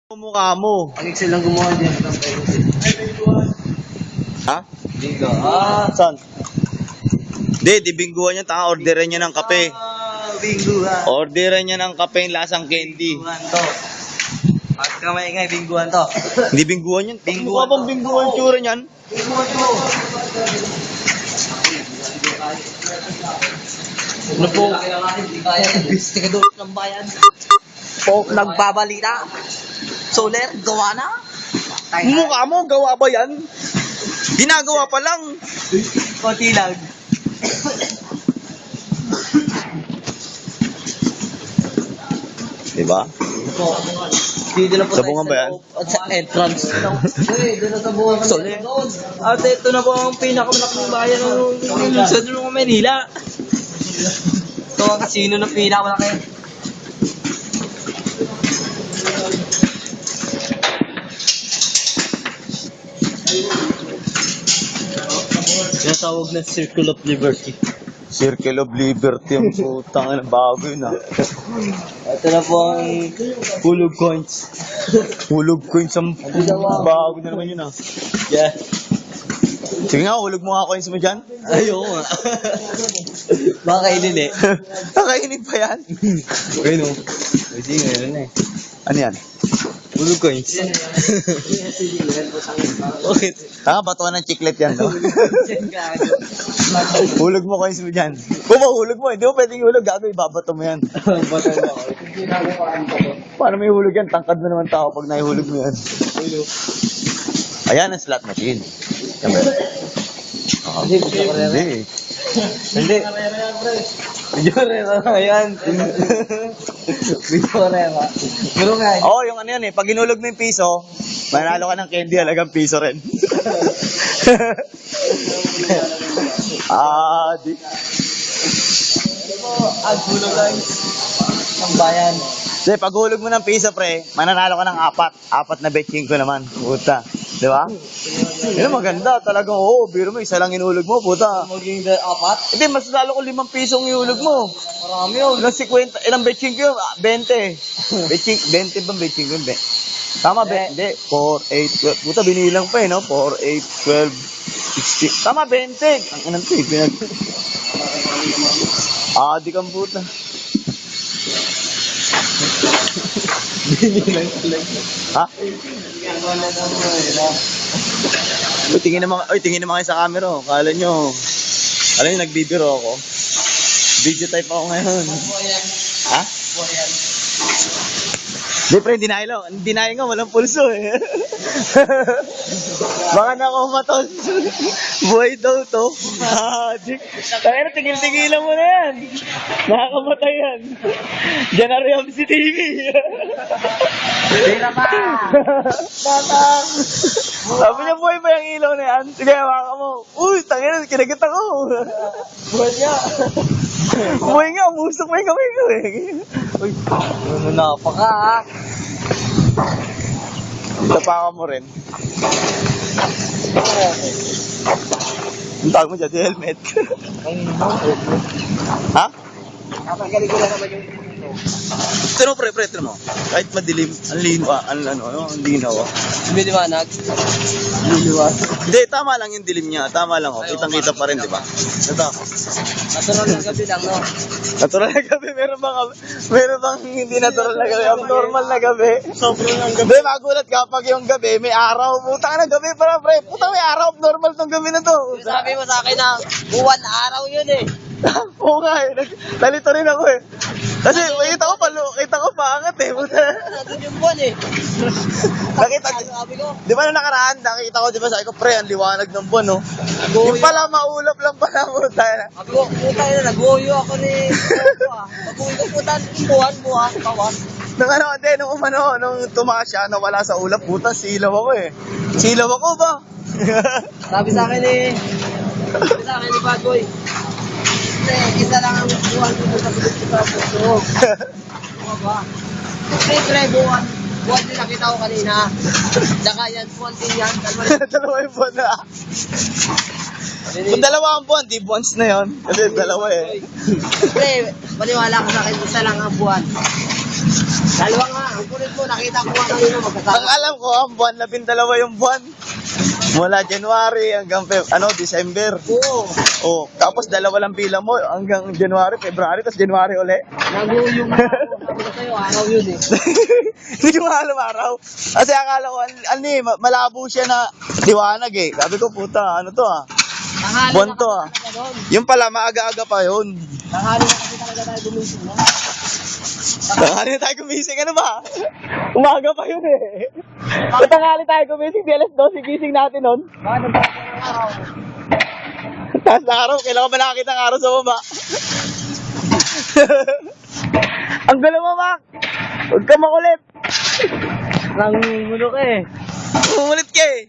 Mukha mo. Ang Excel lang gumawa dyan. Ha? Bingo. Saan? Di bingguhan niya. Tanga, orderan niya ng kape. Bingo ha. Orderan niya ng kape yung lasang candy. Binguhan to. At kamay ngay, binguhan to. Hindi bingguhan yan. Bingguhan Mukha bang to. bingguhan tsura niyan? Binguhan to. Ano po? Investigador ng bayan. Po, nagbabalita. Soler, gawa na. Mukha mo, gawa ba yan? Ginagawa pa lang. Konti lang. Diba? Dito na po Sabungan ba yan? At sa entrance. Doon na sabungan. Soler. At ito na po ang pinakamalaking bayan sa Dulong Manila. Ito ang kasino ng pinakamalaki. Tinatawag na Circle of Liberty. Circle of Liberty ang putang na bago yun ah. Ito na po ang hulog coins. Hulog coins ang bago na naman yun ah. Yeah. Sige nga, hulog mo nga coins mo dyan. Ayoko nga. Baka kainin eh. Kakainin pa yan. Ayun o. Pwede ngayon na eh. Ano yan? Hulog coins. Bakit? Tanga, batuan ng chiclet yan, no? Hulog mo coins mo dyan. Kung mahulog mo, hindi mo pwedeng hulog. Gago, ibabato mo yan. Bato mo ako. Paano may hulog yan? Tangkad mo naman tao pag nahihulog mo yan. Ayan ang slot machine. Yan ba? Hindi. Hindi. Video rera na yan. Video rera. Pero nga. Oo, yung ano yan eh. Pag inulog mo yung piso, manalo ka ng candy, halagang piso rin. Di. Ang hulog lang. Ang bayan. Kasi pag hulog mo ng piso, pre, mananalo ka ng apat. Apat na betching ko naman. Puta. Di ba? Yun maganda. Talagang oo. Biro mo, isa lang inulog mo. Puta. Maging apat? Hindi, mas lalo kung 5 pisong ihulog mo. Marami yun. Ilang 50, ilang betching ko yun? 20. Betching, 20 bang betching ko yun? Tama, hindi. 4, 8, 12. Puta, binilang pa eh, no? 4, 8, 12, 16. Tama, 20. Ang inang to eh. Di kang puta. Binilang sila. Ha? Tingin naman kayo sa camera. Oh. Kala nyo, nagbibiro ako. Video type ako ngayon. Ha? Di pre, deny nga, walang pulso eh. Baka nakumatos. Buhay daw to. Kaya na, tigil-tigilan mo na yan. Nakakamatay yan. Diyan na rin si TV. Tira pa! Batang! Sabi niya, buhay ba yung ilaw na yan? Sige, hawakan mo. Uy, tangina, kinagat ako. Buwan niya! Buhay nga, umusok mo yung kamay ko eh. Uy, ano na pa ka ha? Tapakan mo rin. Ang tawag mo dyan, di helmet. Ha? Kapagaling ko lang naman yung Pero pre, ito mo. Kahit madilim, ang linaw. Hindi liwanag. Hindi liwanag. Hindi, tama lang yung dilim niya. Tama lang, oh. Kitang-kita pa rin, di ba? Ito. Natural ng gabi lang, no? Natural na gabi, meron bang hindi natural na gabi? Abnormal na gabi. Sobrang ng gabi. Hindi, magulat kapag yung gabi, may araw. Putang na gabi para, pre. Putang may araw, abnormal tong gabi na to. Sabi mo sa akin na buwan araw yun eh. Oo nga eh. Nalito rin ako eh. Kasi kita ko paangat eh. Puta. Nandun yung buwan eh. Sabi ko. Di ba na nakaraan, nakita ko, di ba sabi ko, pre, ang liwanag ng buwan, no? Yung pala, maulap lang pala mo. Sabi ko, puta yun, nag-uyo ako ni Pag-uwi ko puta, buwan, kawas. Nung tumakas siya, nawala sa ulap, puta, silaw ako eh. Silaw ako ba? Sabi sa akin ni Bad Boy. Isa lang ang buwan ko sa puso. Ano ba? Pre, buwan din nakita ko kanina. Saka yan, buwan din yan. Dalawa yung buwan na. Kung dalawa ang buwan, di buwans na yun. Kasi dalawa eh. Pre, maniwala ka sa akin, isa lang ang buwan. Dalawa nga, ang kulit mo, nakita ko nga kanina Ang magkasama. alam ko, ang buwan, 12 yung buwan. Mula January hanggang December. Oo, Oh, tapos dalawa lang bilang mo hanggang January, February, tapos January uli. naguyong na ako. Sabi ko sa'yo, araw yun eh. Hindi ko alam araw. Kasi akala ko, malabo siya na liwanag eh. Sabi ko, puta, ano to ah. Tanghali Buwan na to kasi ah. talaga doon. Yung pala, maaga-aga pa yun. Tanghali na kasi talaga tayo gumising no? Tanghali na tayo gumising, ano ba? Umaga pa yun eh. Kung tanghali tayo gumising, di alas 12 gising natin nun. Bakit ang bakit ng araw? Taas na araw, kailangan ba nakakita ng araw sa baba? Ang gulo mo, Mac! Huwag ka makulit! Nangungulo ka eh. Umulit ka eh!